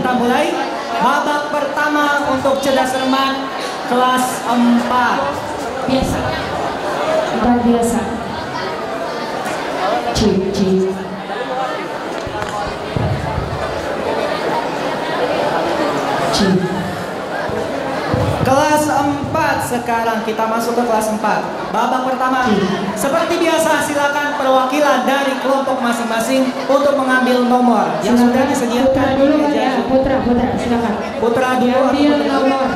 kita mulai. Babak pertama untuk cerdas cermat kelas 4. Biasa. 4 biasa. Cik. Kelas 4, sekarang kita masuk ke kelas 4. Babak pertama. Seperti biasa, silakan perwakilan dari kelompok masing-masing untuk mengambil nomor yang sudah disediakan. Putra dulu ya, Putra, silakan. Putra dulu. Ambil nomor.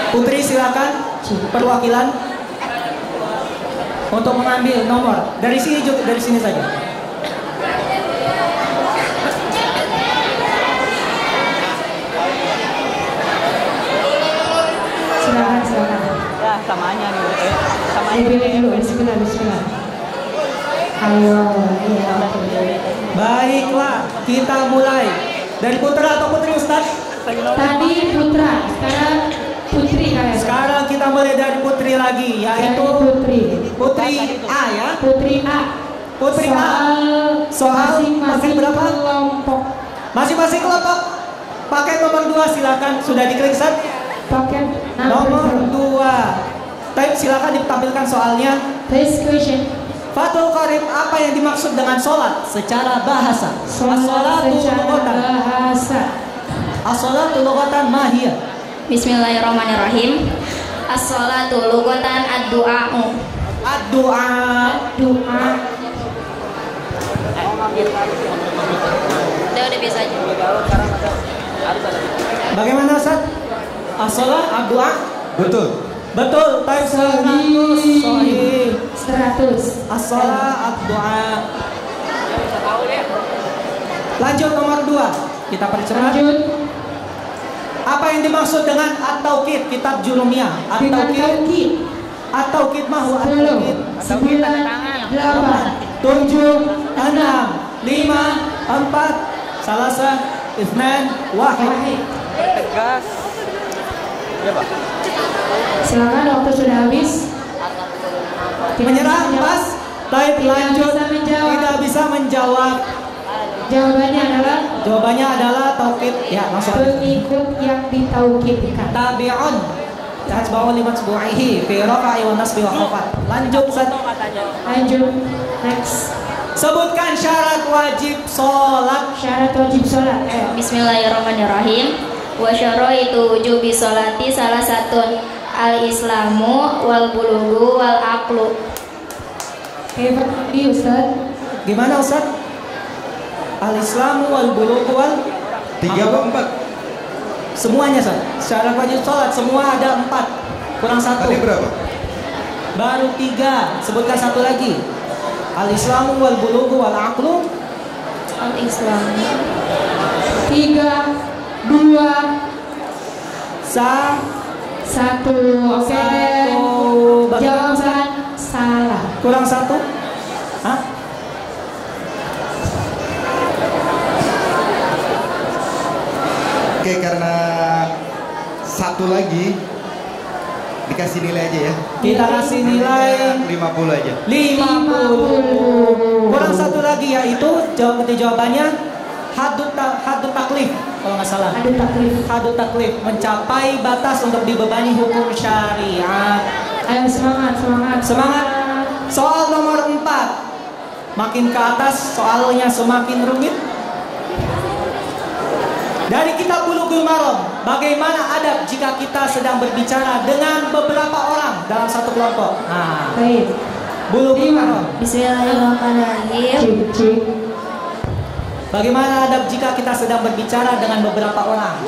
Putri silakan perwakilan untuk mengambil nomor. Dari sini juga, dari sini saja. Silakan. Ya, samanya nih. Samanya. Pilih dulu, bismillah. Ayo, iya. Baiklah, kita mulai. Dari Putra atau Putri, Ustaz? Tadi Putra, sekarang Putri kalian. Sekarang kita mulai dari Putri lagi, yaitu Putri A ya. Putri A. Soal masing-masing berapa? Kelompok. Masing-masing kelompok. Pakai nomor 2 silakan. Sudah diklik, Ustaz? Pakai Nomor 2. Type silakan ditampilkan soalnya. First question. Fathul Qarib, apa yang dimaksud dengan sholat secara bahasa? Sholat secara bahasa. As-sholatu lughatan ma hiya? Bismillahirrahmanirrahim. As-sholatu lughatan ad-du'a'u. Ad-du'a. Udah biasa aja. Bagaimana, Ustaz? As-sholat ad-du'a? Betul. Type 100. Sahih. 100. As-sholat ad-du'a. Lanjut nomor 2. Kita percepat. Lanjut. Apa yang dimaksud dengan at-tauqid? Kitab Jurumiyah. At-tauqid mahu at-tauqid. 9, 8, 7, 6, 5, 4, salasa, itsnan, wahid. Tegas. Ya, Pak. Silakan, waktu sudah habis. Menyerah, pas. Baik, lanjut. Tidak bisa menjawab. Jawabannya adalah tauqid. Ya, langsung. Pengikut yang ditaukidkan. Tabi'un tatba'u liman subu'ihi fi rafa'i wa nasbi wa khafat. Lanjut, Ustaz. Lanjut. Next. Sebutkan syarat wajib sholat. Bismillahirrahmanirrahim. Wa syaraitu wujubi sholati salah satu al-islamu wal bulughu wal aqlu. Hebat nih, Ustaz. Gimana, Ustaz? Al-islamu wal bulughu wal 3 atau 4? semuanya, Ustaz. Syarat wajib sholat semua ada 4. Kurang 1. Tadi berapa? Baru 3. Sebutkan satu lagi. Al-islamu wal bulughu wal aqlu. Al-islamu 3, 2, 1. Oke. Jawaban salah. Kurang 1. Hah? Oke, karena 1 lagi dikasih nilai aja ya. Kita kasih nilai 50 aja. 50. Kurang 1 lagi, yaitu jawabannya hadut taklif, kalau nggak salah. Hadut taklif mencapai batas untuk dibebani hukum syariat. Ayo semangat. Soal nomor 4. Makin ke atas soalnya semakin rumit. Dari kitab Bulughul Maram, bagaimana adab jika kita sedang berbicara dengan beberapa orang dalam satu kelompok? Nah, Baik. Bulughul Maram. Bismillahirrahmanirrahim. Bagaimana adab jika kita sedang berbicara dengan beberapa orang?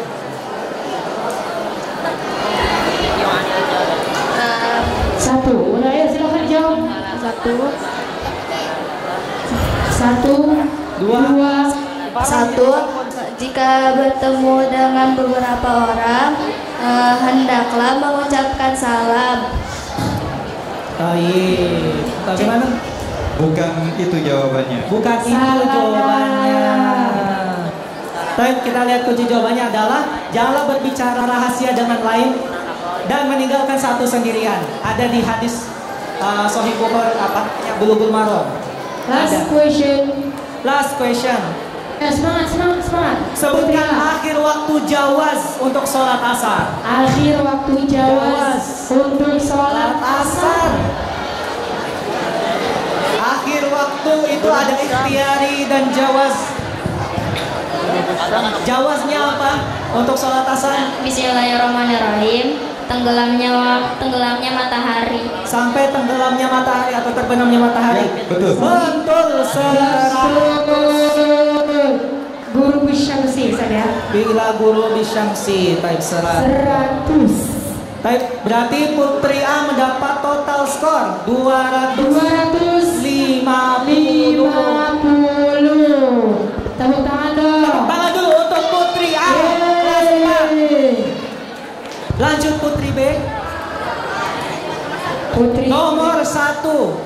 Satu. Udah ya, silakan jawab. 1, 2, 1. Jika bertemu dengan beberapa orang, hendaklah mengucapkan salam. Baik. Bagaimana? Bukan itu jawabannya. Bukan itu jawabannya. Baik, kita lihat kunci jawabannya adalah janganlah berbicara rahasia dengan lain dan meninggalkan satu sendirian. Ada di hadis Sohib Bukhari apa namanya Bulughul Maram. Last Ada. question. Last question. Semangat, semangat, semangat. Sebutkan Putri A. akhir waktu jawaz untuk sholat asar. Akhir waktu jawaz untuk sholat asar. Akhir waktu itu ada ikhtiari dan jawaz. Jawaznya apa untuk sholat asar? Bismillahirrahmanirrahim. Tenggelamnya matahari. Sampai tenggelamnya matahari atau terbenamnya matahari. Betul. Betul. Guru Bisyamsi saya. Bila guru bisyamsi type 100. 100. Type berarti Putri A mendapat total skor 250. 250. Tepuk tangan dong. Tangan dulu untuk Putri A. Kelas 4. Lanjut Putri B. Putri Nomor 1.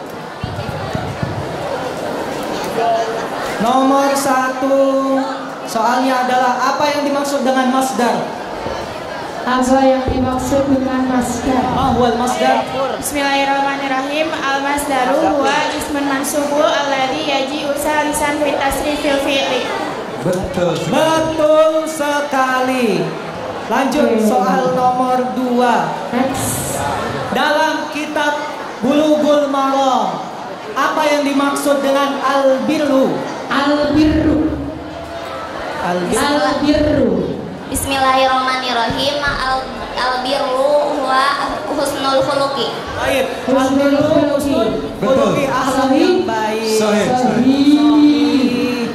Nomor 1. Soalnya adalah apa yang dimaksud dengan masdar? apa yang dimaksud dengan masdar? Mahwal masdar. Bismillahirrahmanirrahim. Al-masdaru huwa ismun mansubul alladhi yaji'u salisan fi tasrifil fi'li. Betul. Betul sekali. Lanjut soal nomor 2. Next. Dalam kitab Bulughul Maram, apa yang dimaksud dengan al-birru? Al-birru. Al-birru. Bismillahirrahmanirrahim. Al-birru huwa husnul khuluqi. Baik. Husnul Al-birru khuluqi. husnul khuluqi, akhlak yang baik. Sahih. Sahih.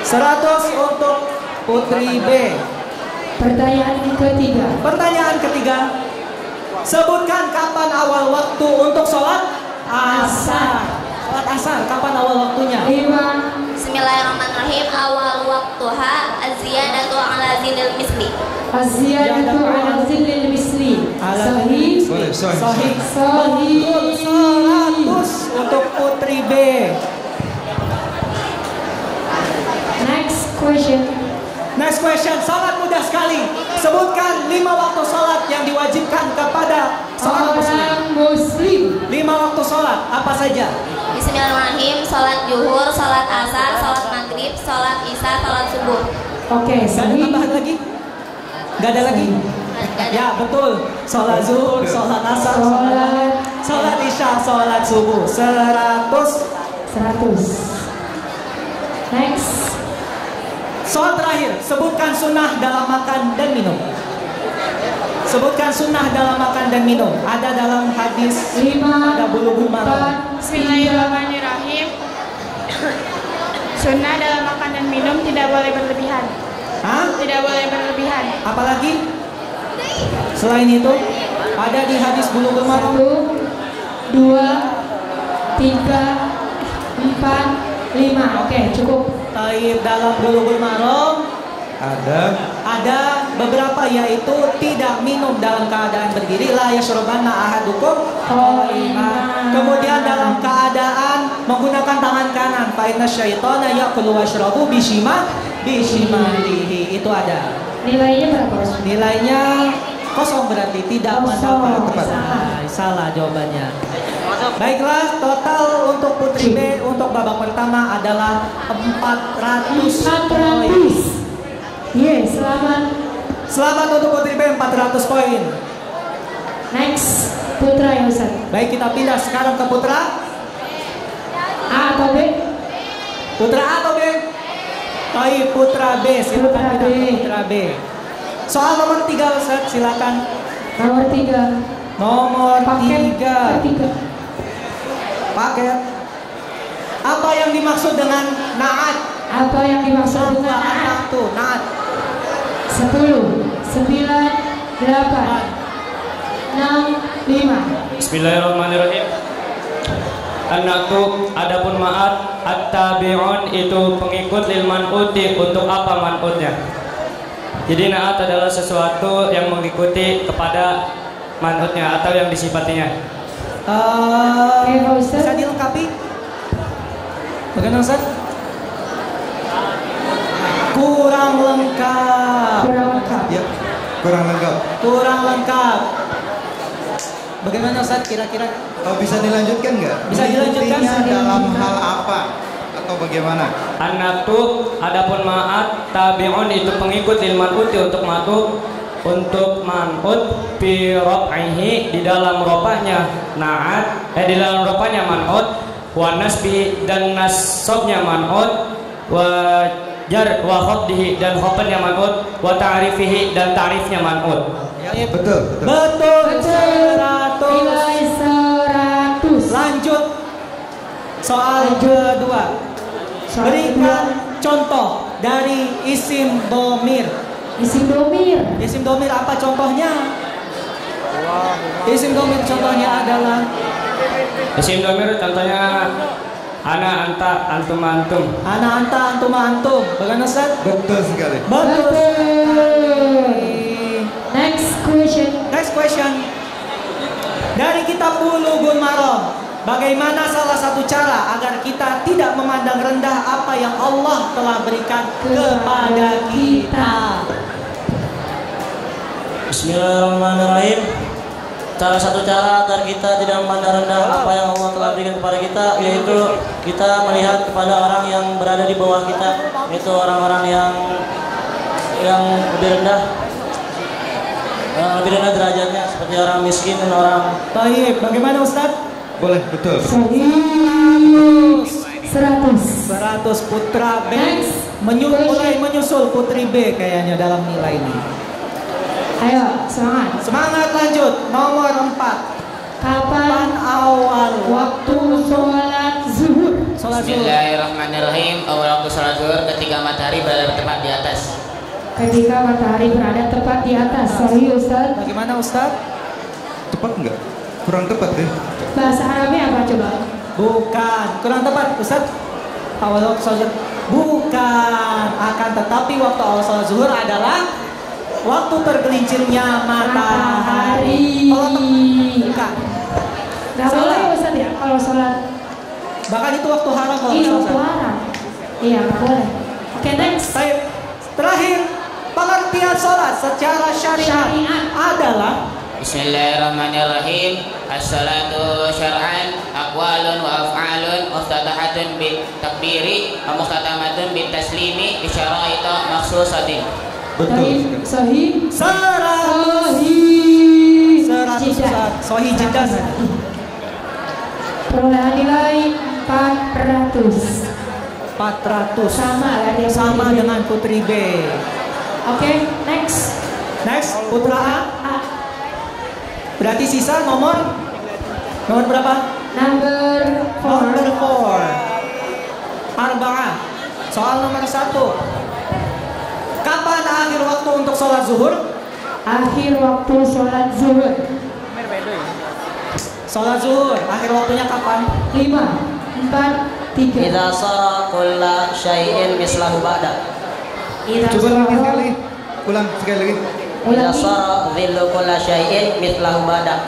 100 untuk Putri B. Pertanyaan ketiga. Pertanyaan ketiga. Sebutkan kapan awal waktu untuk sholat asar. Sholat asar, kapan awal waktunya? 5. Bismillahirrahmanirrahim. Awal waktuha az-ziyadatu ala zilil misli. Az-ziyadatu ala zillil misli. Sahih. Boleh, sahih. Sahih. Sahih. Betul, 100 untuk Putri B. Next question. Next question, sangat mudah sekali. Sebutkan 5 waktu sholat yang diwajibkan kepada seorang muslim. Orang muslim. 5 waktu sholat, apa saja? Bismillahirrahmanirrahim. Salat zuhur, salat asar, salat maghrib, salat isya, salat subuh. Oke, Gak ada sahih. tambahan lagi? Gak ada lagi? Ya betul. Sholat zuhur, sholat asar, sholat isya, sholat subuh. 100. 100. Next. Soal terakhir, sebutkan sunnah dalam makan dan minum. Sebutkan sunnah dalam makan dan minum. Ada dalam hadis 5, ada Bulughul Maram. 4, 3. Bismillahirrahmanirrahim. Sunnah dalam makan dan minum tidak boleh berlebihan. Hah? Tidak boleh berlebihan. Apalagi? Selain itu, ada di hadis Bulughul Maram. 1, 2, 3, 4, 5. Oke, cukup. Taib dalam Bulughul Maram Ada beberapa, yaitu tidak minum dalam keadaan berdiri, la yashrabanna ahadukum qa'iman. Kemudian dalam keadaan menggunakan tangan kanan, fa inna syaitana ya'kulu washrabu bishimalihi. Itu ada. Nilainya berapa? Nilainya kosong, berarti tidak Kosong. mendapat. Salah jawabannya. Baiklah, total untuk Putri B untuk babak pertama adalah 400 poin. 400. Yes, selamat. Selamat untuk Putri B, 400 poin. Next, Putra ya Ustaz. Baik, kita pindah sekarang ke Putra. A atau B? Putra A atau B? Baik, Putra B. Silakan Putra pindah ke B. Putra B. Soal nomor 3 Ustaz, silakan. Nomor 3. Nomor Paket 3. ketiga. Paket. Apa yang dimaksud dengan naat? Apa yang dimaksud dengan Anak tuh, naat. 10, 9, 8, 6, 5. Bismillahirrahmanirrahim. An-na'tu, adapun ma'at, at-tabi'un itu pengikut lil man'uti. Untuk apa man'utnya? Jadi na'at adalah sesuatu yang mengikuti kepada man'utnya atau yang disifatinya. Oke, Pak Ustaz. Bisa dilengkapi? Bagaimana Ustaz? Kurang lengkap. Kurang lengkap. ya kurang lengkap. Kurang lengkap. Bagaimana Ustaz kira-kira? Oh, bisa dilanjutkan nggak? Bisa dilanjutkan. Mengikutinya dalam hal apa? Atau bagaimana? An-natu adapun ma'at tabi'un itu pengikut lil man'uti untuk man'ut fi raf'ihi di dalam rofahnya na'at di dalam rofahnya man'ut wa nasbi dan nasabnya man'ut wa jar wa khafdihi dan khafdnya man'ut wa ta'rifihi dan ta'rifnya man'ut. Ya, betul. Betul. 100. Nilai 100. Lanjut. Soal kedua. Berikan contoh dari isim domir. Isim domir. Isim domir apa contohnya? Isim domir contohnya adalah Isim domir contohnya ana, anta, antum, antum. ana, anta, antum, antum. Bagaimana Ustaz? Betul sekali. Betul. Next question. Next question. Dari kitab Bulughul Maram, bagaimana salah satu cara agar kita tidak memandang rendah apa yang Allah telah berikan kepada kita? Bismillahirrahmanirrahim. Salah satu cara agar kita tidak memandang rendah apa yang Allah telah berikan kepada kita, yaitu kita melihat kepada orang yang berada di bawah kita, yaitu orang-orang yang lebih rendah derajatnya, seperti orang miskin dan orang. Baik, bagaimana Ustaz? Boleh, betul. 100 Putra B Next. mulai menyusul Putri B kayaknya dalam nilai ini. Ayo, semangat. Semangat, lanjut. Nomor 4. Kapan awal waktu sholat zuhur? Sholat zuhur. Bismillahirrahmanirrahim. Awal waktu sholat zuhur ketika matahari berada tepat di atas. Ketika matahari berada tepat di atas. Sorry Ustaz. Bagaimana Ustaz? Tepat nggak? Kurang tepat deh. Bahasa Arabnya apa coba? Bukan, kurang tepat Ustaz. Awal waktu sholat zuhur. Bukan, akan tetapi waktu awal sholat zuhur adalah waktu tergelincirnya matahari. Bukan. Gak boleh Ustaz ya kalau sholat. Bahkan itu waktu haram kalau Iya, Ustaz. waktu haram. Iya, gak boleh. Oke, next. Baik. Terakhir, pengertian sholat secara syariat adalah Bismillahirrahmanirrahim. As-salatu syar'an aqwalun wa af'alun muftatahatun bit takbiri wa muftatamatun bit taslimi bi syaraita makhsusatin. Betul. Sahih. 100 Ustaz. Sahih jiddan. Perolehan nilai 400. 400. Sama dengan Putri B. Oke, next. Next, Putra A. A. Berarti sisa nomor berapa? Number 4. Nomor 4. Arba'ah. Soal nomor 1. Kapan akhir waktu untuk sholat zuhur? Akhir waktu sholat zuhur. Sholat zuhur, akhir waktunya kapan? 5, 4, 3. Idza sara kulla syai'in mislahu ba'da. Coba lagi sekali. Ulang sekali lagi. Idza sara dhillu kulla syai'in mislahu ba'da.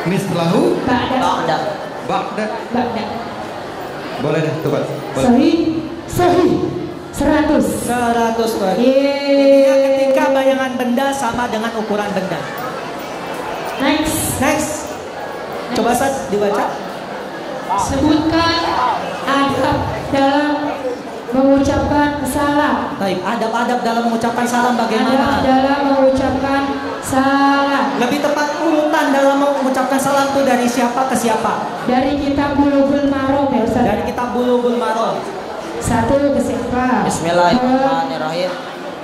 Mislahu Ba'da. ba'da. Ba'da. Boleh deh, tepat. Boleh. Sahih. 100. 100 Tuan. Yeay. Ketika bayangan benda sama dengan ukuran benda. Next. Coba Ustaz dibaca. Sebutkan adab dalam mengucapkan salam. Baik, adab-adab dalam mengucapkan salam Adab bagaimana? dalam mengucapkan salam. Lebih tepat urutan dalam mengucapkan salam itu dari siapa ke siapa? Dari kitab Bulughul Maram ya Ustaz. Dari kitab Bulughul Maram. 1 ke siapa? Bismillahirrahmanirrahim.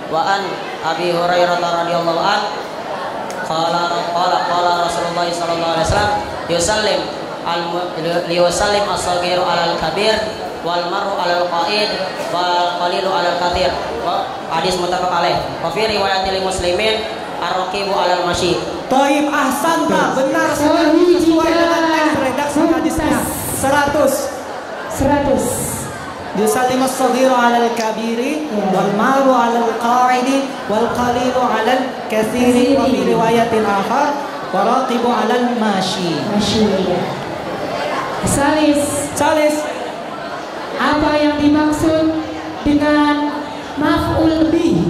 Wa an Abi Hurairah radhiyallahu an qala Rasulullah sallallahu alaihi wasallam yusallim as-saghiru 'alal kabir wal mar'u 'alal qa'id wal qalilu 'alal katsir. Hadis muttafaq alaih. Wa fi riwayatil muslimin ar-raqibu 'alal masyi. Taib, ahsanta, benar sekali sesuai dengan teks redaksi hadisnya. 100. Yusallimu as-saghiru 'alal kabiri wal maru 'alal qa'idi wal qalilu 'alal katsiri wa fi riwayatin akhar wa raqibu 'alal mashi. Salis. Apa yang dimaksud dengan maf'ul bih?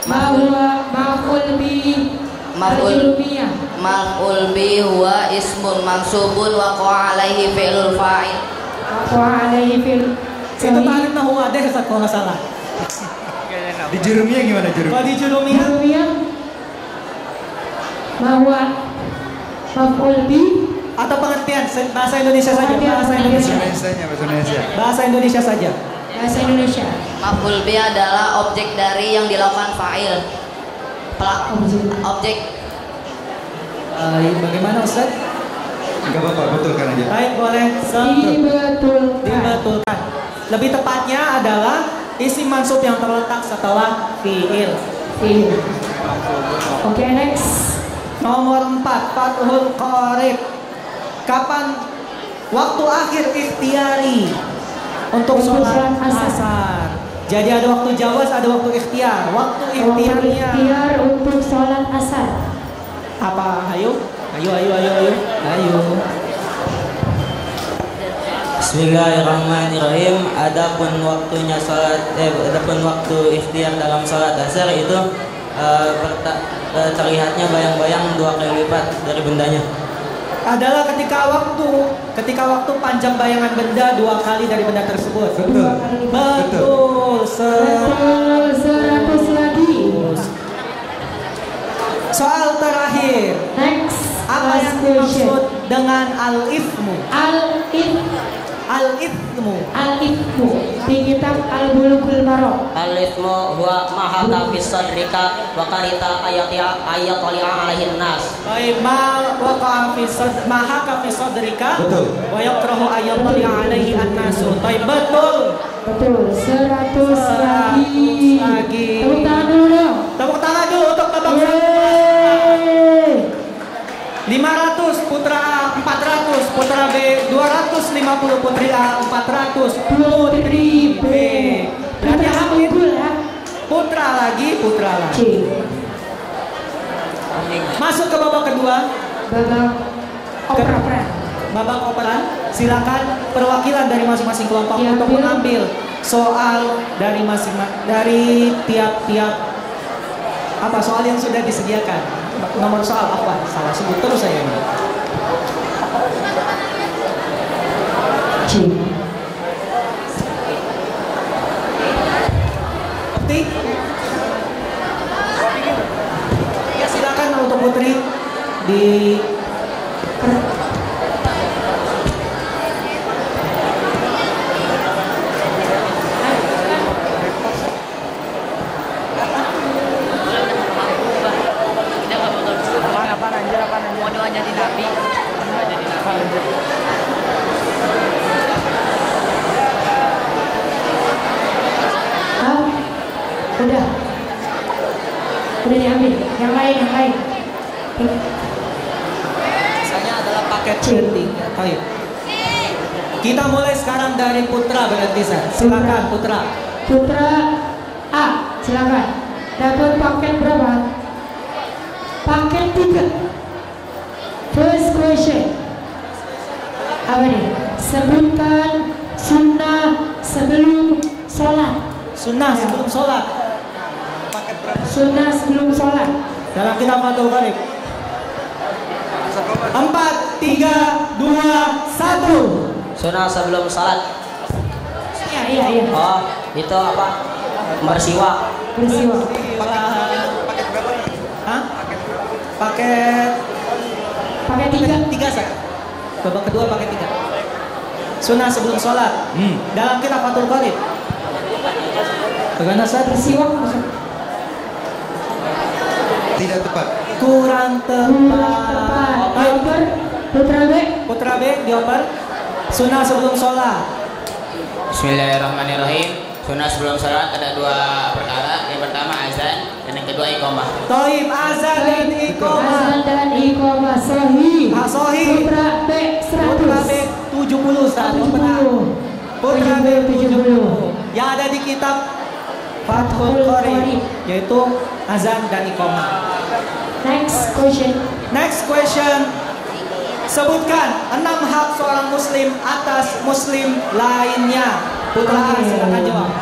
Maf'ul bih al-ilmiyah. Maf'ul bi huwa ismun mansubun wa qa'a alaihi fi'lul fa'il. Wa alaihi fil. Itu tarik nahu ada Ustaz kalau nggak salah. Di jurumnya gimana jurumnya? Kalau di jurumiyah Jurumiyah bahwa maf'ul bi atau pengertian bahasa Indonesia saja, bahasa Indonesia. Bahasa Indonesia saja. bahasa Indonesia. Maf'ul bi adalah objek dari yang dilakukan fa'il. Objek. Bagaimana Ustaz? Enggak apa-apa, betulkan aja. Baik, boleh. Dibetulkan. Lebih tepatnya adalah isim mansub yang terletak setelah fi'il. Oke, next. Nomor 4, fathul qarib. Kapan waktu akhir ikhtiari untuk sholat asar? Jadi ada waktu jawaz, ada waktu ikhtiar. Waktu ikhtiarnya Ikhtiar untuk sholat asar. apa? Ayo. Bismillahirrahmanirrahim. Adapun waktunya adapun waktu ikhtiar dalam salat asar itu terlihatnya bayang-bayang 2 kali lipat dari bendanya. Adalah ketika waktu panjang bayangan benda 2 kali dari benda tersebut. Betul. 100 lagi. Soal terakhir. Next. Apa yang dimaksud dengan al-ithmu? Al-ithmu di kitab Al-Bulughul Maram. Al-ithmu huwa ma haka fi sadrika wa qarita ayatali'a alaihin nas. Baik, ma haka fi sadrika. Betul. Wa yakrahu ayatali'a alaihi an-nasu. Baik, betul. 100 lagi. Tepuk tangan dulu dong. Tepuk tangan dulu untuk Babang 500, Putra A 400, Putra B 250, Putri A 400, Putri B. Berarti hampir ya. Putra lagi. Masuk ke babak kedua. Babak operan. Silakan perwakilan dari masing-masing kelompok untuk mengambil soal dari tiap-tiap soal yang sudah disediakan. Nomor soal apa? Salah sebut terus saya ini. Ya, silakan untuk Putri di Udah diambil. Yang lain. Misalnya adalah paket cheating. Baik. Kita mulai sekarang dari Putra berarti San. Silakan Putra. Putra A, silakan. Dapat paket berapa? Paket 3. First question. Apa nih? Sebutkan sunnah sebelum sholat. Sunnah sebelum sholat. Sunnah sebelum sholat. Dalam kitab Fathul Qarib. 4, 3, 2, 1. Sunnah sebelum salat. Iya. Oh, itu apa? Bersiwak. Paket berapa? Hah? Paket 3 saya. Babak kedua paket 3. Sunnah sebelum sholat. Dalam kitab Fathul Qarib. Bagaimana saya bersiwak? Tidak tepat. Kurang tepat. Dioper. Putra B dioper. Sunnah sebelum sholat. Bismillahirrahmanirrahim. Sunnah sebelum sholat ada 2 perkara. Yang pertama azan dan yang kedua iqamah. Toib, azan dan iqamah. Sahih. Putra B 70 saat Putra B 70. Yang ada di kitab Fathul Qarib yaitu azan dan iqamah. Next question. Sebutkan 6 hak seorang muslim atas muslim lainnya. Putra A silakan jawab.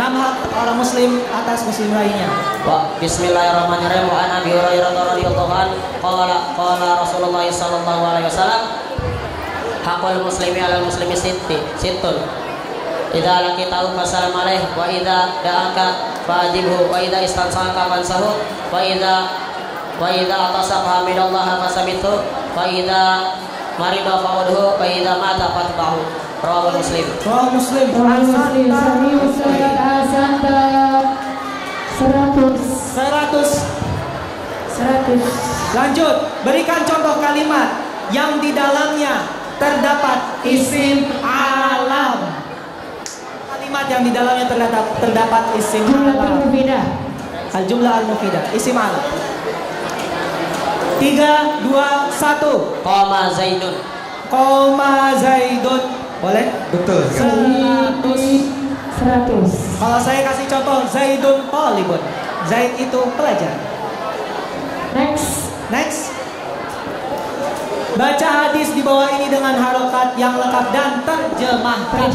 6 hak orang muslim atas muslim lainnya. Bismillahirrahmanirrahim. Wa an Abi Hurairah radhiyallahu anhu qala Rasulullah sallallahu alaihi wasallam haqqul muslimi 'alal muslimi sittun. Idza laqitahu fasallim alaihi wa idza da'aka fa'ajibhu wa idza istansaka fansahu wa idza atasaka hamidallaha fasabithu wa idza marida fa'udhu wa idza mata fatbahu. Rawahu Muslim. Rawahu Muslim. Sahih Ustaz Asanta 100. Lanjut, berikan contoh kalimat yang di dalamnya terdapat isim alam. Kalimat yang di dalamnya terdapat isim alam. Al-jumlah al-mufidah, isim alam. 3, 2, 1. Qama Zaidun. Qama Zaidun. Boleh? Betul. 100. Kalau saya kasih contoh Zaidun talibun. Zaid itu pelajar. Next. Baca hadis di bawah ini dengan harokat yang lengkap dan terjemahkan.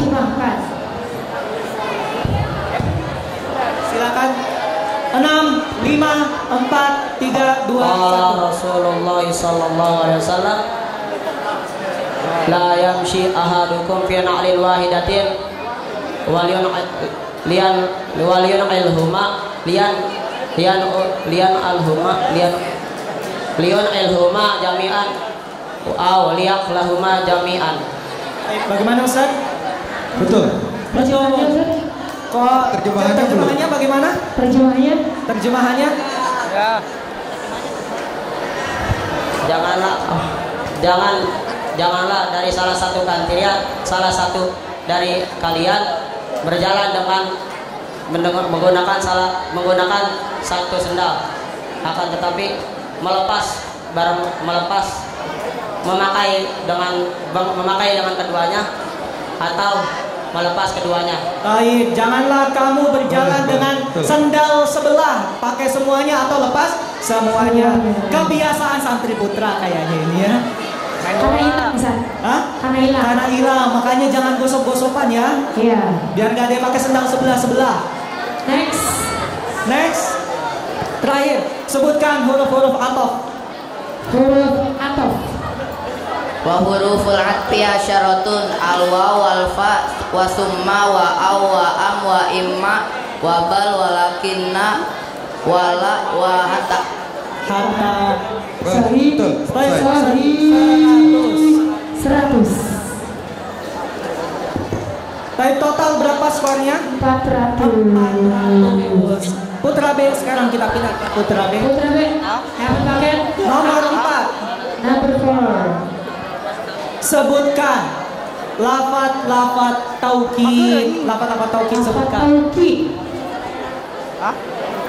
Silakan. 6, 5, 4, 3, 2, 1. Rasulullah sallallahu alaihi wasallam la yamshi ahadukum fi na'lil wahidatin waliyan alhuma jami'an aw liyaklahuma jami'an. Bagaimana Ustaz? Betul. Kok terjemahannya bagaimana? Terjemahannya? Ya. Janganlah dari salah satu dari kalian berjalan dengan menggunakan satu sendal, akan tetapi memakai dengan keduanya atau melepas keduanya. Baik, janganlah kamu berjalan dengan sendal sebelah, pakai semuanya atau lepas semuanya. Kebiasaan santri putra kayaknya ini ya. Karena hilang, Ustaz. Karena hilang, makanya jangan gosok-gosokan ya. Iya. Biar gak ada yang pakai sendal sebelah-sebelah. Next. Terakhir, sebutkan huruf-huruf atof. Wa huruful atfi asyaratun al-waw wal fa wa summa wa aw wa am wa imma wa bal walakinna wala wa hatta. Sahih. 100. Baik, total berapa skornya? 400. Putra B sekarang kita pindah ke Putra B. Yang paket Nomor 4. Number 4. Sebutkan lafaz taukid. Lafaz taukid sebutkan.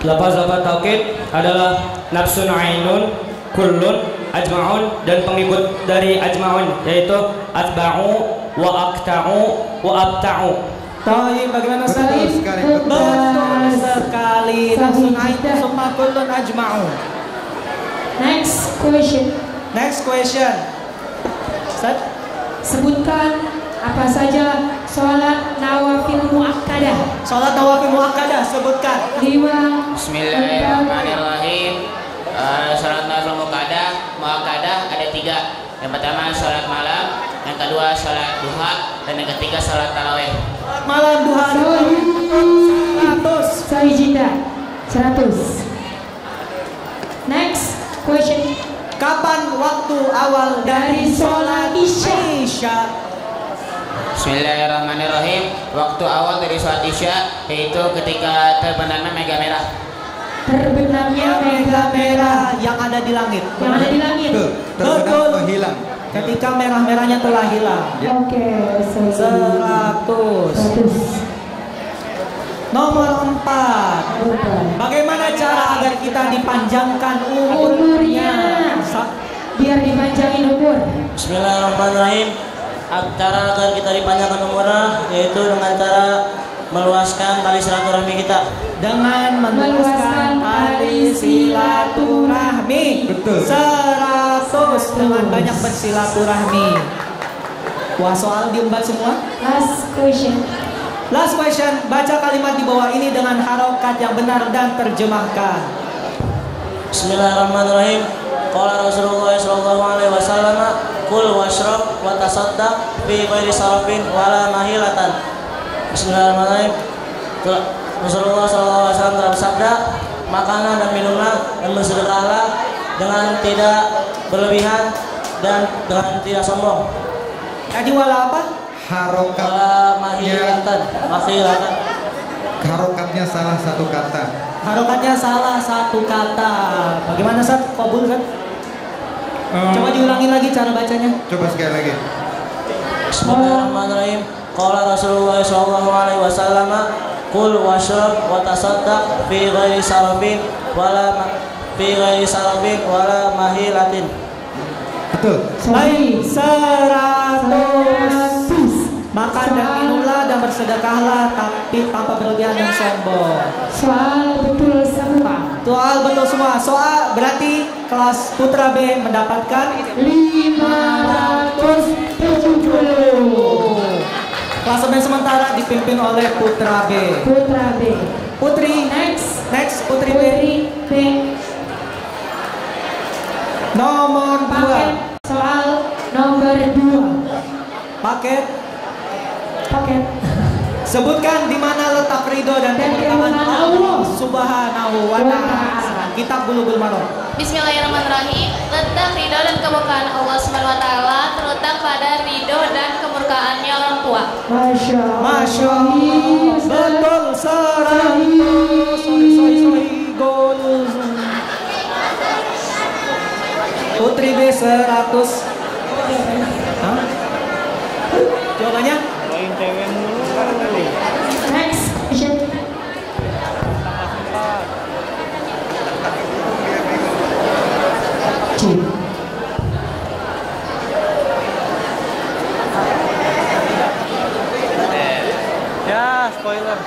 Lafaz taukid adalah nafsun, ainun, kullun, ajma'un, dan pengikut dari ajma'un yaitu atba'u wa aqta'u wa abta'u. Baik, bagaimana Ustaz? Betul sekali. Nafsun, ainun, summa, kullun, ajma'u. Next question. Ustaz, sebutkan apa saja sholat nawafil muakkadah. Sebutkan. 5. Bismillahirrahmanirrahim. Sholat nawafil muakkadah ada 3. Yang pertama sholat malam, yang kedua sholat duha, dan yang ketiga sholat tarawih. Malam duha 100. Sahih Jinda 100. Next question. Kapan waktu awal dari sholat Isya? Bismillahirrahmanirrahim. Waktu awal dari sholat Isya yaitu ketika terbenamnya mega merah. Yang ada di langit. Betul. Menghilang. Ketika merah-merahnya telah hilang. Oke. 100. Nomor 4. Bagaimana cara agar kita dipanjangkan umurnya? Biar dipanjangin umur. Bismillahirrahmanirrahim. Cara agar kita dipanjangkan umurnya yaitu dengan cara meluaskan tali silaturahmi kita. Dengan meluaskan tali silaturahmi. Betul. 100. Dengan banyak bersilaturahmi. Wah, soal diembat semua. Last question. Last question, baca kalimat di bawah ini dengan harokat yang benar dan terjemahkan. Bismillahirrahmanirrahim. Qala Rasulullah sallallahu alaihi wasallam, "Kul washrab wa tasaddaq fi ghairi sarafin wala mahilatan." Bismillahirrahmanirrahim. Rasulullah sallallahu alaihi wasallam bersabda, "Makanlah dan minumlah dan bersedekahlah dengan tidak berlebihan dan dengan tidak sombong." Tadi wala apa? Harokat. Wala mahilatan. Mahilatan. Harokatnya salah satu kata. Harokatnya salah satu kata. Bagaimana Sat? Kabul kan? Coba diulangi lagi cara bacanya. Coba sekali lagi. Bismillahirrahmanirrahim. Qala Rasulullah sallallahu alaihi wasallam, "Kul washrab wa tasaddaq fi ghairi sarabin wala mahilatin." Betul. Baik, 100. Makan dan minumlah dan bersedekahlah tapi tanpa berlebihan dan sombong. Soal betul semua. Soal betul semua. Soal berarti kelas Putra B mendapatkan 570. klasemen sementara dipimpin oleh Putra B. Putra B. Putri next Putri B. B. Nomor 2. Soal nomor 2. Paket. Sebutkan di mana letak ridho dan keberkahan Allah Subhanahu wa Ta'ala. Kitab Bulughul Maram. Bismillahirrahmanirrahim. Letak ridho dan keberkahan Allah Subhanahu wa Ta'ala terletak pada ridho dan keberkahannya orang tua. Masya Allah. Betul 100. Sorry gol. Putri B 100. Hah? Jawabannya? Next question. Ya, spoiler.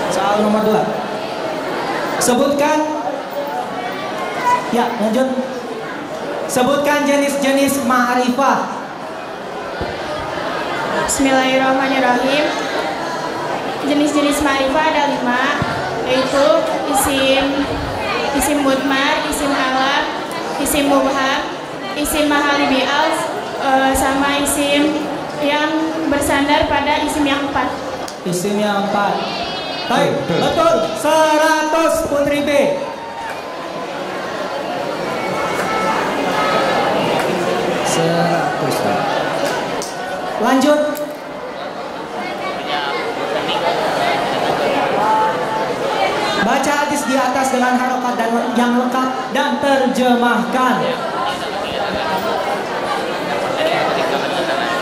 Soal nomor 2. Sebutkan. Ya, lanjut. Sebutkan jenis-jenis ma'rifah. Bismillahirrahmanirrahim. Jenis-jenis ma'rifah ada 5, yaitu isim mudmar, isim alam, isim mubham, isim mahali bi'al, sama isim yang bersandar pada isim yang 4. Isim yang 4. Baik, betul. 100 Putri B. Lanjut. Baca hadis di atas dengan harokat dan yang lengkap dan terjemahkan.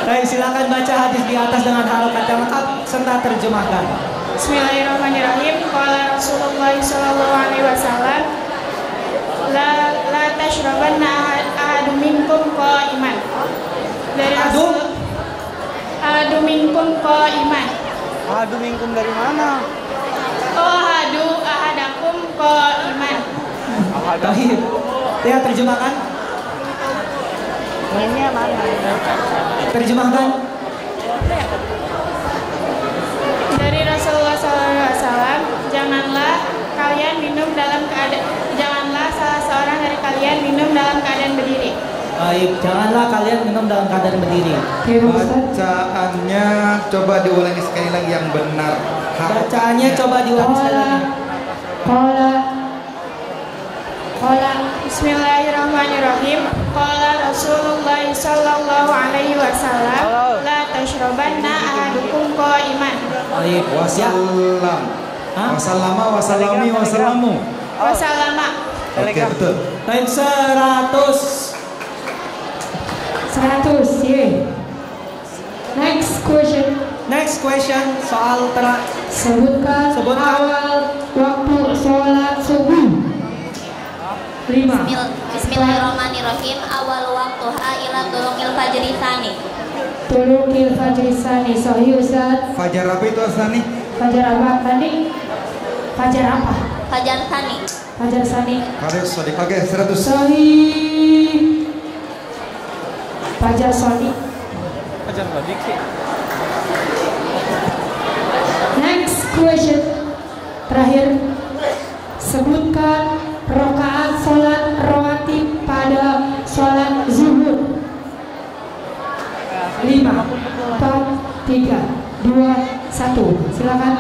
Baik, silakan baca hadis di atas dengan harokat yang lengkap serta terjemahkan. Bismillahirrahmanirrahim. Qala Rasulullah sallallahu alaihi wasallam, la tashrabanna ahadum minkum qa'iman. Dari Rasul. Ahadu minkum qa'iman. Ahadu minkum dari mana? Oh, ahadakum qa'iman. Baik. Ya, terjemahkan. Ini mana? Terjemahkan. Dari Rasulullah SAW, janganlah salah seorang dari kalian minum dalam keadaan berdiri. Baik, janganlah kalian minum dalam keadaan berdiri. Bacaannya coba diulangi sekali lagi yang benar. Bacaannya coba diulangi sekali lagi. Qala Bismillahirrahmanirrahim. Qala Rasulullah sallallahu alaihi wasallam, la tashrabanna ahadukum qa'iman. Baik, wasallam. Wasallama, wasallami, wasallamu. Wasallama. Oke, betul. Baik, 100. 100, yeah. Next question. Soal Sebutkan awal waktu sholat subuh. 5. Bismillahirrahmanirrahim. Awal waktuha ila tulungil fajri tsani. Tulungil fajri tsani. Sahih Ustaz. Fajar apa itu Asani? Fajar apa tadi? Fajar apa? Fajar tsani. Fajar tsani. Oke, 100. Sahih. Fajar tsani. Fajar Sodik sih. question. Terakhir, sebutkan rakaat sholat rawatib pada sholat zuhur. 5, 4, 3, 2, 1. Silakan.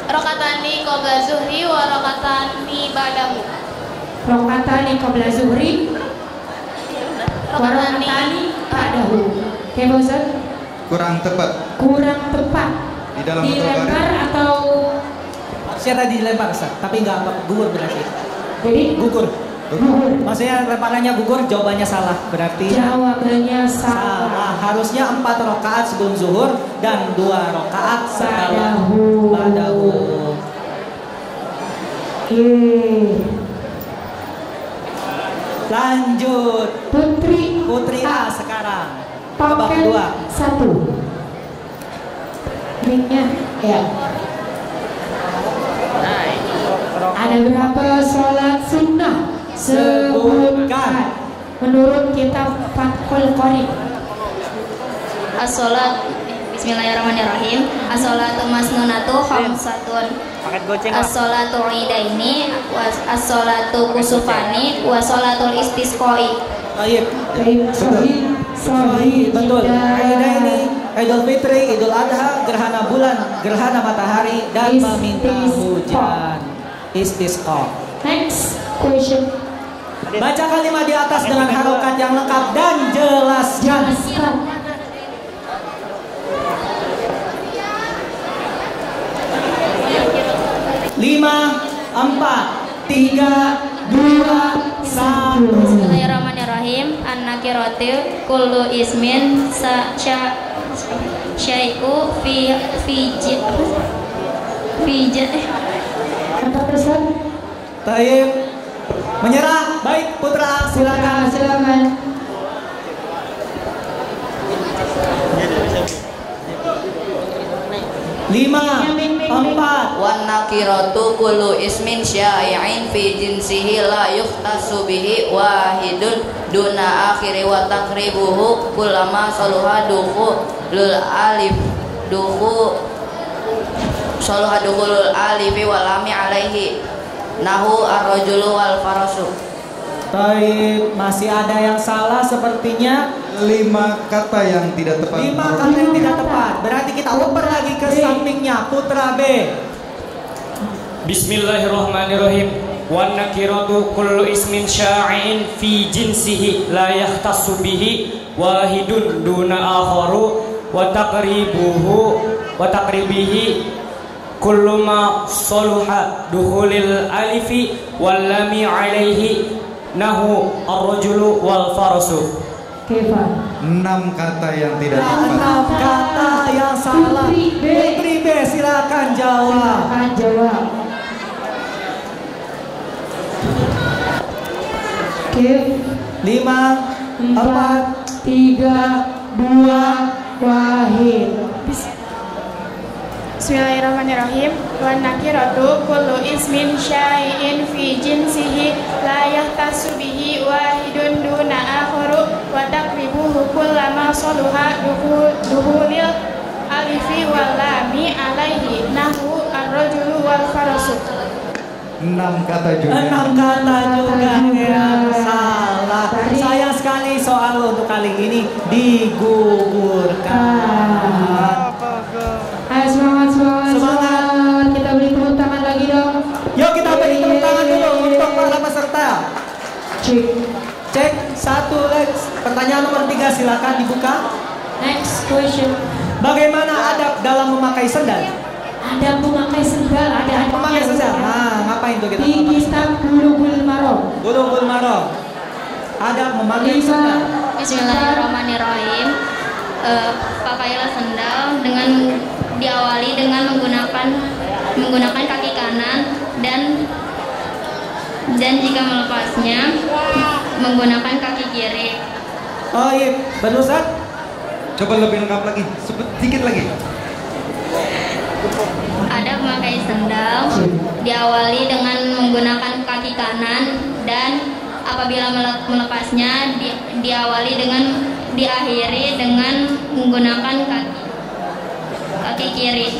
Rokatani qabla zuhri wa rokatani ba'dahu. Rokatani qabla zuhri wa rokatani ba'dahu. Oke, Pak Ustaz? Kurang tepat. Kurang tepat. Di dalam dilempar atau Saya tadi dilempar, Ustaz, tapi nggak gugur berarti. jadi Gugur. gugur. Maksudnya lemparannya gugur, jawabannya salah. Berarti Jawabannya salah. Harusnya 4 rakaat sebelum zuhur dan 2 rakaat setelah Ba'dahu. ba'dahu. Oke. Lanjut. Putri A sekarang. Babak Paket kedua. 1. Mic-nya ya. Ada berapa sholat sunnah? Sebutkan menurut kitab Fathul Qorib. As-sholat, bismillahirrahmanirrahim. As-sholatu masnunatu khamsatun. As-sholatu idaini, as-sholatu kusufani, wa sholatul istisqoi. Baik. Sahih. Betul. Idaini, Idul Fitri, Idul Adha, gerhana bulan, gerhana matahari, dan meminta hujan. Istisqa. Next question. Baca kalimat di atas dengan harokat yang lengkap dan jelaskan. 5, 4, 3, 2, 1. Bismillahirrahmanirrahim. An-nakiratu kullu ismin syai'u Taib. Menyerah. Baik, Putra, silakan. Silakan. Lima, 4. Wan nakiratu kullu ismin syai'in fi jinsihi la yukhtasu bihi wahidun duna akhiri wa taqribuhu kullama saluha dukhulul alif dukhulul alifi wal lami alaihi nahu ar-rajulu wal farasu. Taib, masih ada yang salah sepertinya. 5 kata yang tidak tepat. 5 kata yang tidak tepat. Berarti kita uper lagi ke sampingnya. Putra B. Bismillahirrahmanirrahim. Wan nakiratu kullu ismin syai'in fi jinsihi la yahtassu bihi wahidun duna akharu wa taqribihi kullu ma saluha dukhulil alifi wal lami alaihi nahu ar-rajulu wal farasu. 6 kata yang tidak tepat. 6 kata yang salah. Putri B, silakan jawab. Silakan jawab. Oke. 5, 4, 3, 2, wahid. Bismillahirrahmanirrahim. Wan nakiratu kullu ismin syai'in fi jinsihi la yahtassu bihi wahidun duna akharu wa taqribuhu kullama saluha duhulil alifi wal lami alaihi nahu ar-rajulu wal farasu. 6 kata juga. 6 kata juga yang salah. Sayang sekali soal untuk kali ini digugurkan. Ayo semangat. Kita beri tepuk tangan lagi dong. Yuk kita beri tepuk tangan dulu untuk para peserta. Cek 1 lagi. Pertanyaan nomor 3 silakan dibuka. Next question. Bagaimana adab dalam memakai sendal? Ada memakai sendal, ada Memakai sendal. Nah, ngapain tuh kita? Di kitab Bulughul Maram. Bulughul Maram. Adab memakai sendal. Bismillahirrahmanirrahim. Pakailah sendal dengan diawali dengan menggunakan kaki kanan dan jika melepasnya menggunakan kaki kiri. Oh iya, benar Ustaz? Coba lebih lengkap lagi, sedikit lagi. Ada memakai sendal diawali dengan menggunakan kaki kanan dan apabila melepasnya diakhiri dengan menggunakan kaki kiri.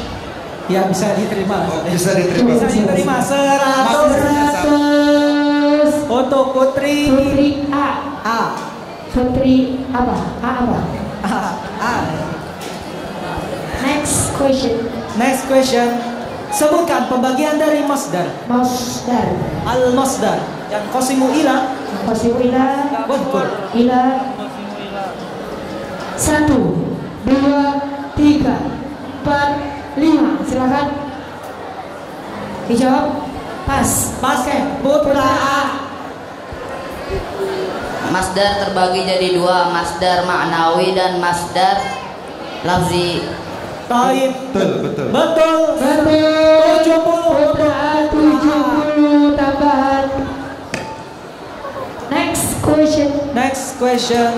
Ya bisa diterima. Bisa diterima. Bisa diterima 100 untuk Putri A. A. Putri apa? A apa? A. Next question. Next question. Sebutkan pembagian dari masdar. Masdar. Al-masdar. Yang qasimu ila. Qasimu ila. Wadkur. Ila. 1, 2, 3, 4, 5. Silakan. Dijawab. Pas. Pas. Putra A. Masdar terbagi jadi dua, masdar maknawi dan masdar lafzi. Taib. Betul. Betul. 70. Putra 70 tambahan. Next question. Next question.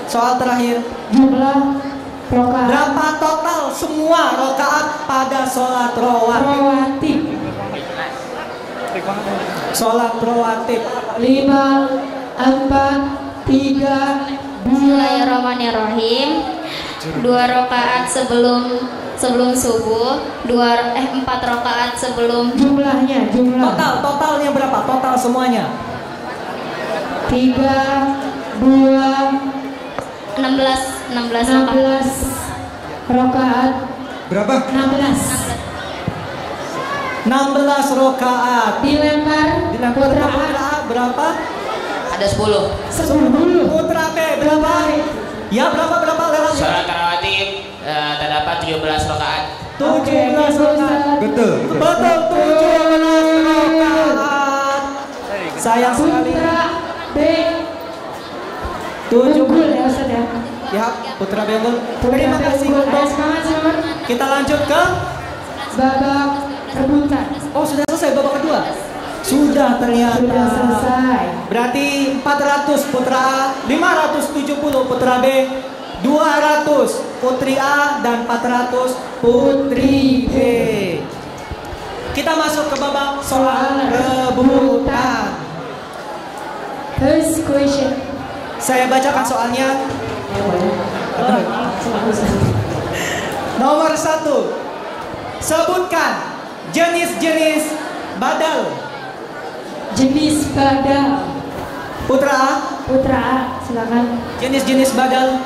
Soal terakhir. Jumlah rokaat. Berapa total semua rokaat pada sholat rawatib? Sholat rawatib. 5, 4, 3, 2. Bismillahirrahmanirrahim. 2 rakaat sebelum subuh, 4 rakaat sebelum. Jumlah. Totalnya berapa? Total semuanya. 3, 2, 16 rakaat. Berapa? 16 rakaat. Dilempar Putra A berapa? Ada 10. 10. Putra B berapa? Ya berapa lelang? Sholat rawatib terdapat 17 rakaat. 17 rakaat. Betul. 17 rakaat. Sayang sekali. Putra B. 7. Unggul ya Ustaz ya. Ya, Putra B unggul. Terima kasih untuk. Kita lanjut ke babak rebutan. Oh, sudah selesai babak kedua. Sudah ternyata. Sudah selesai. Berarti 400 Putra A, 570 Putra B, 200 Putri A dan 400 Putri B. Kita masuk ke babak soal rebutan. First question. Saya bacakan soalnya. Nomor 1. Sebutkan jenis-jenis badal. Jenis badal. Putra A. Putra A, silakan. Jenis-jenis badal.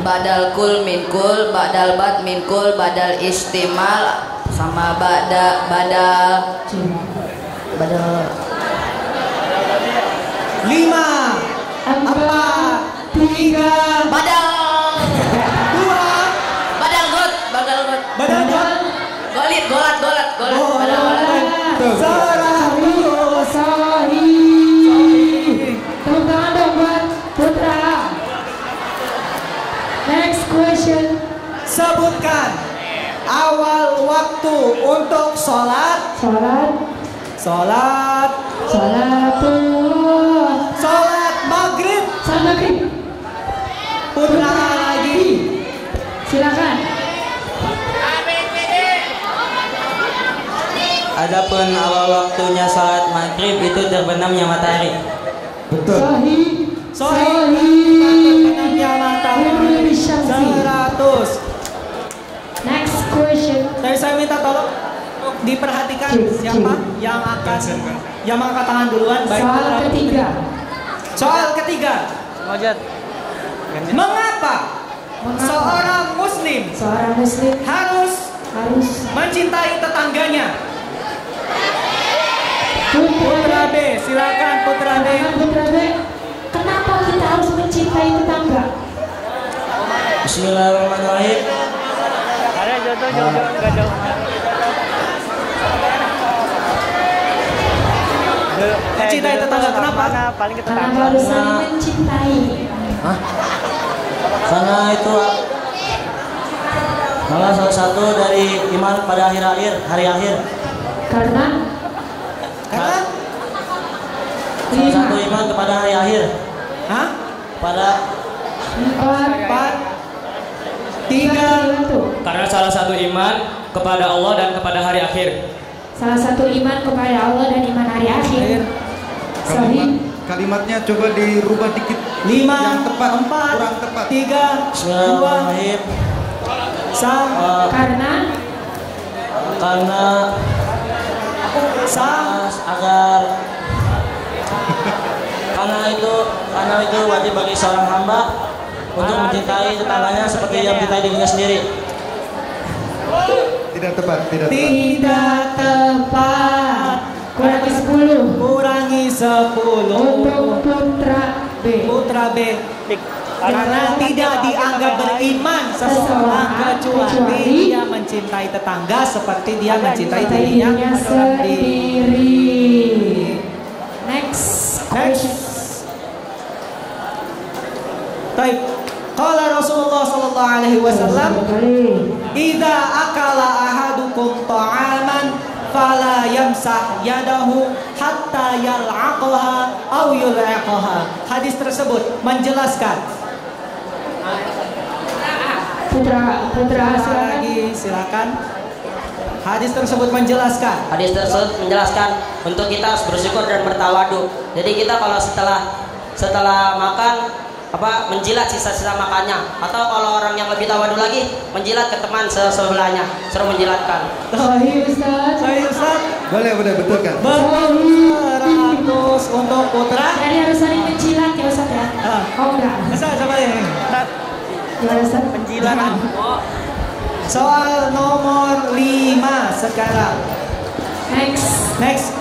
Badal kul min kul, badal bad min kul, badal istimal sama badal 5, 4, 3, badal 2, badal got golit golat badal Tepuk tangan dong buat Putra A. Next question. sebutkan awal waktu untuk sholat maghrib. Putra A lagi. Silakan. Adapun awal waktunya salat maghrib itu terbenamnya matahari. Betul. Terbenamnya matahari. 100. Next question. Tapi saya minta tolong diperhatikan siapa yang akan angkat tangan duluan. Baik Soal putra ketiga. putri. Soal ketiga. Mengapa seorang muslim harus mencintai tetangganya? Putra B, silakan Putra B. Kenapa kita harus mencintai tetangga? Bismillahirrahmanirrahim. Mencintai tetangga kenapa? Karena harus saling mencintai. Karena itu salah satu dari iman pada hari akhir. Karena Salah satu iman kepada hari akhir. Pada 4, 3. Karena salah satu iman kepada Allah dan kepada hari akhir. Salah satu iman kepada Allah dan iman hari akhir. Kalimatnya coba dirubah dikit. 5, yang tepat, 4, kurang tepat. 3, 2. Bismillahirrahmanirrahim. Karena karena agar karena itu wajib bagi seorang hamba untuk mencintai tetangganya seperti dia mencintai dirinya sendiri. Tidak tepat, tidak tepat. Tidak tepat. Kurangi 10. Kurangi 10. Untuk putra B. Putra B. Karena tidak dianggap beriman seseorang kecuali dia mencintai tetangga seperti dia mencintai dirinya sendiri. Next question. Baik. Qala Rasulullah sallallahu alaihi wasallam, "Idza akala ahadukum ta'aman fala yamsah yadahu hatta yal'aqaha aw yul'aqaha." Hadis tersebut menjelaskan. Putra lagi silakan. Hadis tersebut menjelaskan. Hadis tersebut menjelaskan untuk kita harus bersyukur dan bertawadu. Jadi kita kalau setelah makan menjilat sisa-sisa makannya, atau kalau orang yang lebih tawadu lagi menjilat ke teman sebelahnya, suruh menjilatkan. Sahih Ustaz. Boleh betulkan. 100 untuk putra. Jadi harus saling menjilat ya Ustaz ya. Oh enggak. Ustaz coba ini. Gimana Ustaz? Penjilat. Soal nomor 5 sekarang. Next.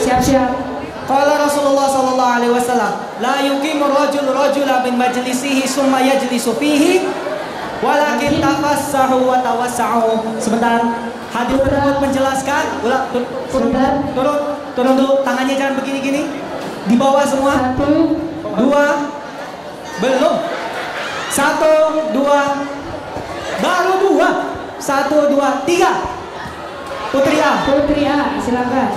Siap-siap. Qala Rasulullah sallallahu alaihi wasallam, la yuqimu rajula min majlisihi summa yajlisu fihi walakin tafassahu wa tawassa'u. Sebentar. Hadis tersebut menjelaskan, turun dulu, tangannya jangan begini-gini. Di bawah semua. 1 2 belum. 1 2 baru 2. 1 2 3. Putri A, silakan.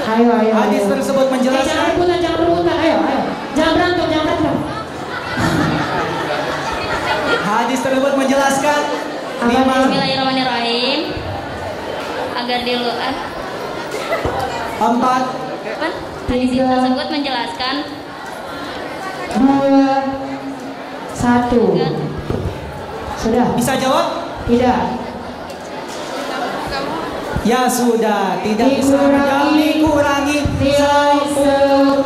Ayo. Hadis tersebut menjelaskan. Jangan rebutan, ayo. Jangan berantem. Hadis tersebut menjelaskan. Bismillahirrahmanirrahim. Agar diluan. 4. Hadis tersebut menjelaskan. 2 1. Sudah. Bisa jawab? Tidak. Ya sudah, tidak bisa dikurangi 10.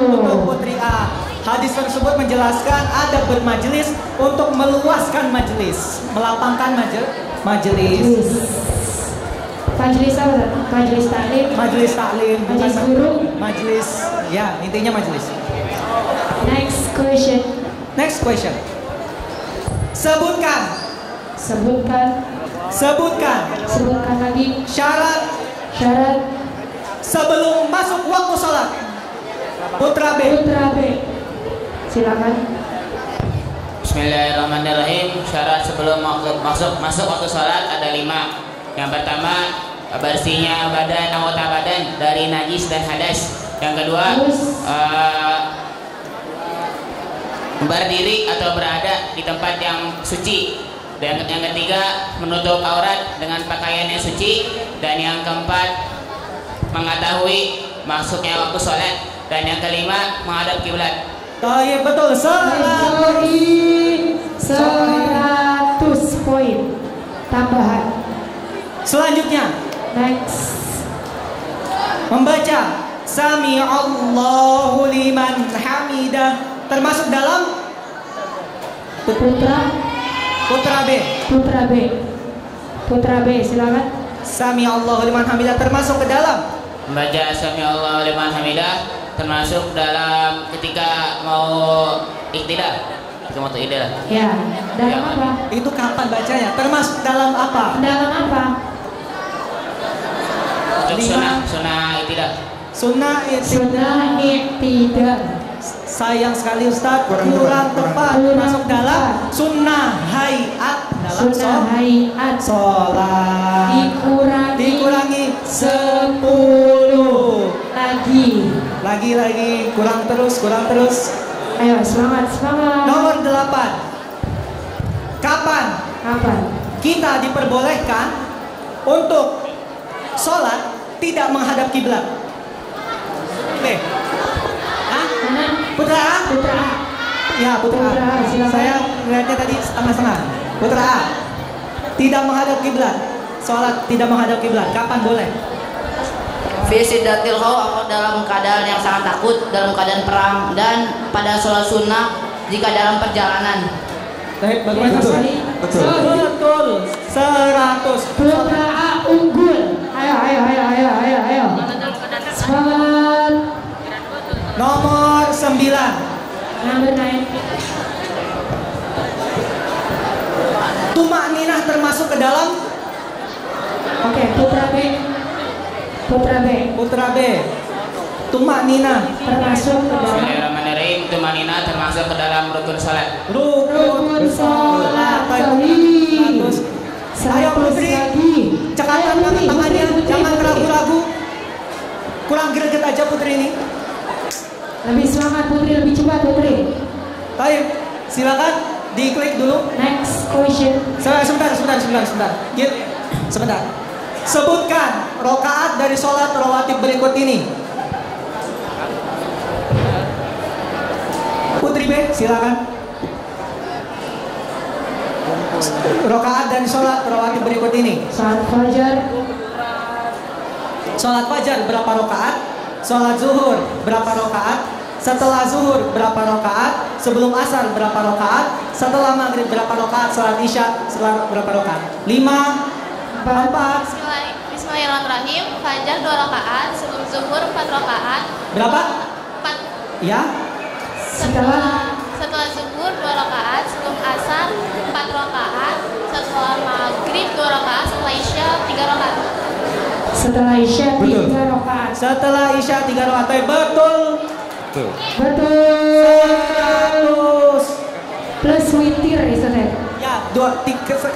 Untuk Putri A. Hadis tersebut menjelaskan adab bermajelis untuk meluaskan majelis, melapangkan majelis. Majelis apa? Majelis taklim. Majelis taklim, Majelis guru. Majelis, ya intinya majelis. Next question. Sebutkan lagi syarat sebelum masuk waktu sholat. Putra B. Silakan. Bismillahirrahmanirrahim. Syarat sebelum masuk waktu sholat ada 5. Yang pertama, bersihnya anggota badan dari najis dan hadas. Yang kedua, berdiri atau berada di tempat yang suci. Dan yang ketiga, menutup aurat dengan pakaian yang suci. Dan yang keempat, mengetahui masuknya waktu sholat. Dan yang kelima, menghadap kiblat. Baik, betul. 100 poin tambahan. Selanjutnya, next. Membaca Sami Allahu liman hamidah termasuk dalam Putra B, silakan. Sami Allahu liman hamidah termasuk ke dalam. Membaca Sami Allahu liman hamidah termasuk dalam ketika mau iktidah. Ya, dalam apa? Itu kapan bacanya? Termasuk dalam apa? Untuk sunnah iktidah. Sunnah iktidah. Sayang sekali Ustaz, kurang tepat. Masuk dalam sunnah hayat. Dalam hayat sholat dikurangi 10. Lagi kurang terus. Ayo semangat. Nomor 8. Kapan kita diperbolehkan untuk sholat tidak menghadap kiblat? Oke. Putra A? Ya, Putra A. Saya lihatnya tadi setengah-setengah. Putra A. Tidak menghadap kiblat. Sholat tidak menghadap kiblat. Kapan boleh? Fi siddatil khauf, dalam keadaan yang sangat takut, dalam keadaan perang, dan pada sholat sunnah jika dalam perjalanan. Baik, bagaimana Betul. Betul. Betul. 100. Putra A unggul. Ayo. Semangat. Nomor 9. Number 9. Tumak ninah termasuk ke dalam? Oke, Putra B. Putra B. Putra B. Tumak ninah Termasuk ke dalam Bismillahirrahmanirrahim. Tumanina termasuk ke dalam rukun salat. rukun sholat. Sahih. Ayo Putri, cekatan banget tangannya, jangan ragu-ragu. Kurang greget aja Putri ini. Lebih semangat Putri, lebih cepat Putri. Baik, silakan diklik dulu. Next question. Sebentar. Gil, sebentar. Sebutkan rokaat dari sholat rawatib berikut ini. Putri B, silakan. Rokaat dari sholat rawatib berikut ini. Salat fajar. Sholat fajar berapa rokaat? Sholat zuhur berapa rokaat? Setelah zuhur berapa rokaat? Sebelum asar berapa rokaat? Setelah maghrib berapa rokaat? Sholat isya setelah berapa rokaat? 5, 4. Bismillahirrahmanirrahim. Fajar 2 rakaat, sebelum zuhur 4 rakaat. Berapa? 4. Ya. Setelah zuhur 2 rakaat, sebelum asar 4 rakaat, setelah maghrib 2 rakaat, setelah isya 3 rakaat. Setelah isya 3 rakaat. Setelah isya 3 rakaat. Betul. Betul. Plus witir Ustaz. Ya,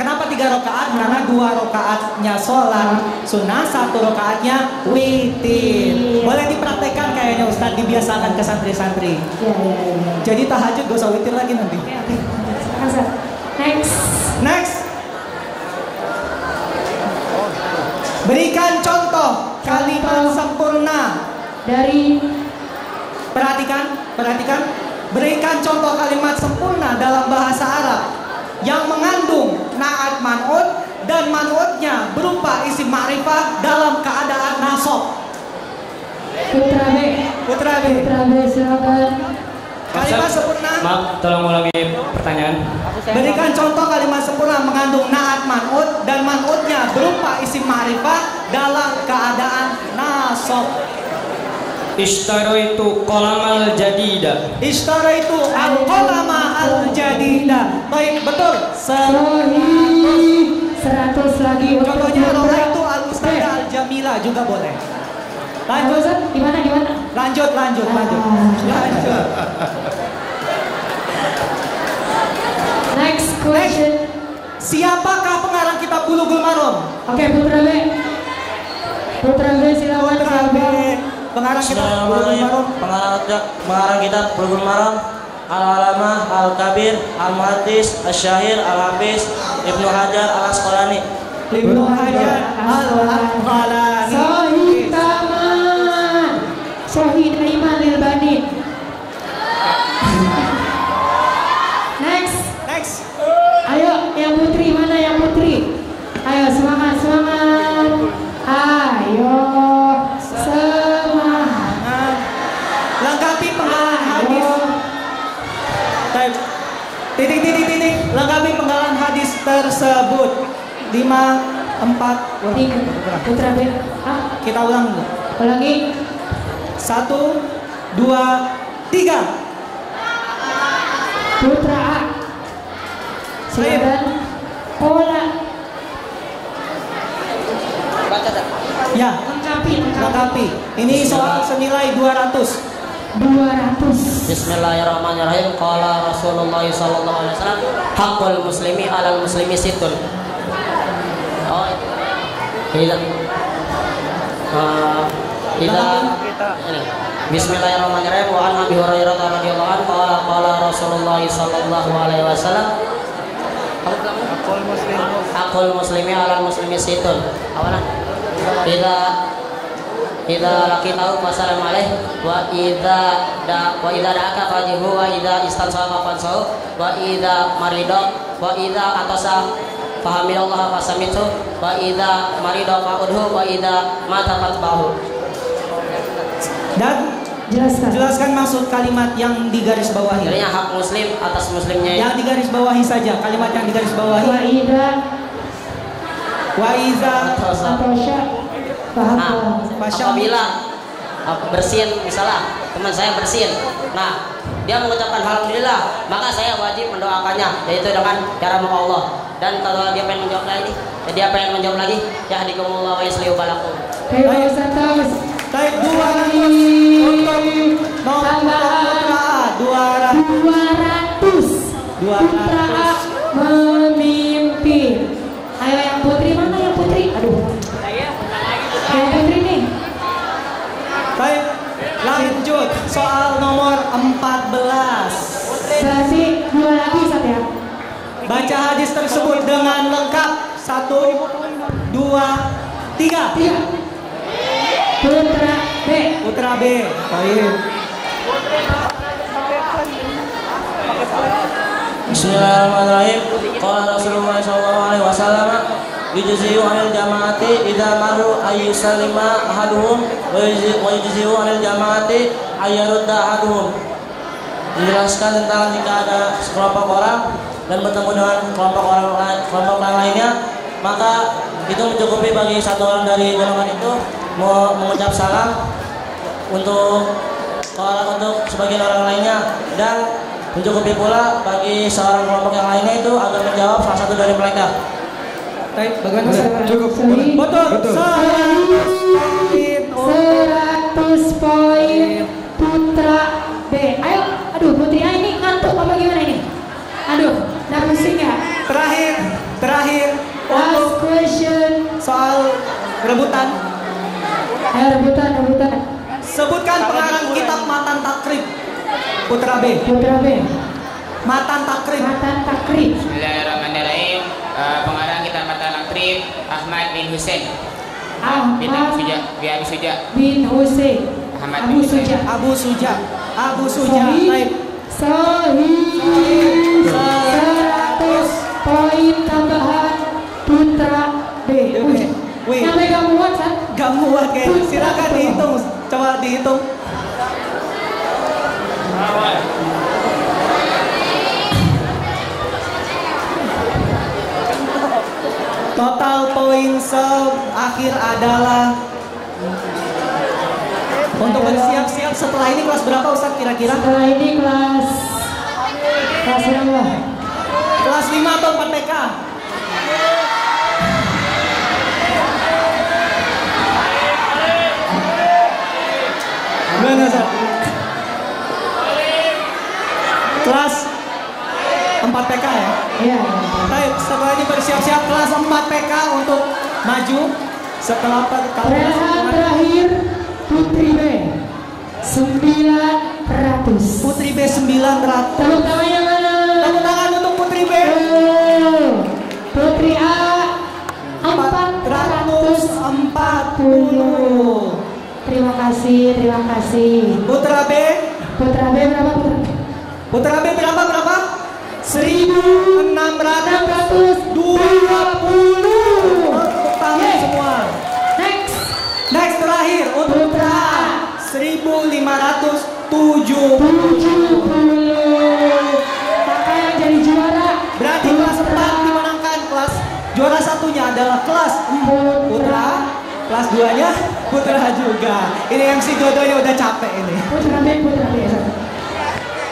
kenapa 3 rakaat? Karena 2 rakaatnya sholat sunnah, 1 rakaatnya witir. Boleh dipraktekkan kayaknya Ustaz, dibiasakan ke santri-santri. Ya. Jadi tahajud gak usah witir lagi nanti. Oke. Next. Berikan contoh kalimat sempurna dari. Perhatikan. Berikan contoh kalimat sempurna dalam bahasa Arab yang mengandung naat man'ut dan man'utnya berupa isim ma'rifah dalam keadaan nasab. Putra B silakan. Kalimat sempurna. Maaf, tolong ulangi pertanyaan. Berikan contoh kalimat sempurna mengandung naat man'ut dan man'utnya berupa isim ma'rifah dalam keadaan nasab. Ishtaraitu qalamal jadida. Ishtaraitu al-qalama al-jadida. Baik, betul. 100 lagi. Contohnya Ra'aitu al-Ustada al-Jamila juga boleh. Lanjut. Gimana? Lanjut. Next question. Siapakah pengarang kitab Bulughul Maram? Oke, Putra B silakan. Pengarang kitab Bulughul Maram. Pengarang kitab Bulughul Maram Al-Alamah Al-Kabir Al-Muhaddis Asy-Syahir Al-Hafiz Ibnu Hajar Al-Asqalani. Ibnu Hajar Al-Asqalani. Sahih taman. Sahih iman lil banin. Next. Ayo, yang putri mana yang putri? Ayo semangat. Ayo semangat. Lengkapi penggalan hadis. Titik. Lengkapi penggalan hadis tersebut. 5, 4. Putra B. Kita ulang dulu. Ulangi. 1, 2, 3. Putra A. Silakan. Pola. Ya. Lengkapi. Ini soal senilai 200. Bismillahirrahmanirrahim. Qala Rasulullah sallallahu alaihi wasallam, haqqul muslimi 'alal muslimi sittun. Oh, ini. Bismillahirrahmanirrahim. Wa an Abi Hurairah radhiyallahu anhu qala Rasulullah sallallahu alaihi wasallam, haqqul muslimi 'alal muslimi sittun. Awalan. Idza laqitahu fasallim alaih wa idza da'aka fajihu wa idza istansaka fansahu wa idza marida wa idza atasa fahamidallaha fasamitu wa idza marida fa'udhu wa idza mata fatbahu. Dan jelaskan maksud kalimat yang digaris bawahi. Artinya hak muslim atas muslimnya. Yang digaris bawahi saja, kalimat yang digaris bawahi. Wa idza apabila bersin, misalnya teman saya bersin, nah dia mengucapkan alhamdulillah, maka saya wajib mendoakannya, yaitu dengan cara mendoa Allah. Dan kalau dia pengen menjawab lagi, ya hadikumullah wa yuslihu balakum. Baik, 200 untuk nomor 200 memimpin. Ayo yang putri, mana yang putri? Aduh, yang putri nih. Baik, lanjut soal nomor 14. Berarti 2 lagi Ustaz ya. Baca hadis tersebut dengan lengkap. 1, 2, 3. Putra B. Putra B. Baik. Bismillahirrahmanirrahim. Qala Rasulullah sallallahu alaihi wasallam, yujzi'u 'anil jama'ati idza maru ayyusallima ahaduhum wa yujzi'u 'anil jama'ati ayyarudda ahaduhum. Dijelaskan tentang jika ada sekelompok orang dan bertemu dengan kelompok orang lainnya, maka itu mencukupi bagi satu orang dari golongan itu mengucap salam untuk sebagian orang lainnya, dan mencukupi pula bagi seorang kelompok yang lainnya itu agar menjawab salah satu dari mereka. Baik, bagaimana? Cukup. Betul. 100 poin Putra B. Ayo, aduh Putri A ini ngantuk apa gimana ini? Aduh, udah pusing ya. Terakhir Last question. soal rebutan. Ayo rebutan. Sebutkan pengarang kitab Matan Takrib. Putra B. Matan Takrib. Bismillahirrahmanirrahim. Pengarang kitab Matan Takrib Ahmad bin Husain. bin Husain. Abu Suja. Baik. Sahih. 100 poin tambahan Putra B. Sampai gak muat, San? Gak muat kayaknya. Silakan dihitung. Coba dihitung. Total poin akhir adalah untuk bersiap-siap setelah ini kelas berapa Ustaz kira-kira? Setelah ini kelas berapa? Kelas 5 atau 4 TK? Gimana Ustaz? Kelas 4 PK ya? Iya. Baik, setelah ini bersiap-siap kelas 4 PK untuk maju. Setelah terakhir Putri B 900. Putri B 900. Tepuk tangannya mana? Tepuk tangan untuk Putri B. Putri A 440. Terima kasih. Putra B berapa? Putra B berapa? 1620. Tangan semua. Next terakhir untuk Putra A 1570. Maka yang jadi juara berarti kelas 4 dimenangkan. Kelas juara satunya adalah kelas Putra, kelas 2-nya Putra juga. Ini MC Dodonya udah capek ini.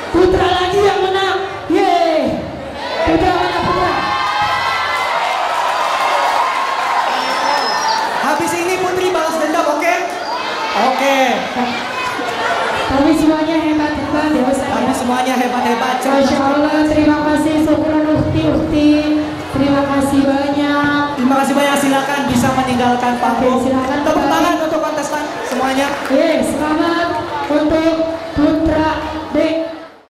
Putra lagi yang menang. Yeay. Putra mana Putra? Habis ini Putri balas dendam, oke? Oke. Kami semuanya hebat ya Ustaz. Kami semuanya hebat-hebat. Masya Allah, terima kasih syukuran ukti. Terima kasih banyak. Terima kasih banyak, silakan bisa meninggalkan panggung. Silakan. Tepuk tangan untuk kontestan semuanya. Selamat untuk Putra D.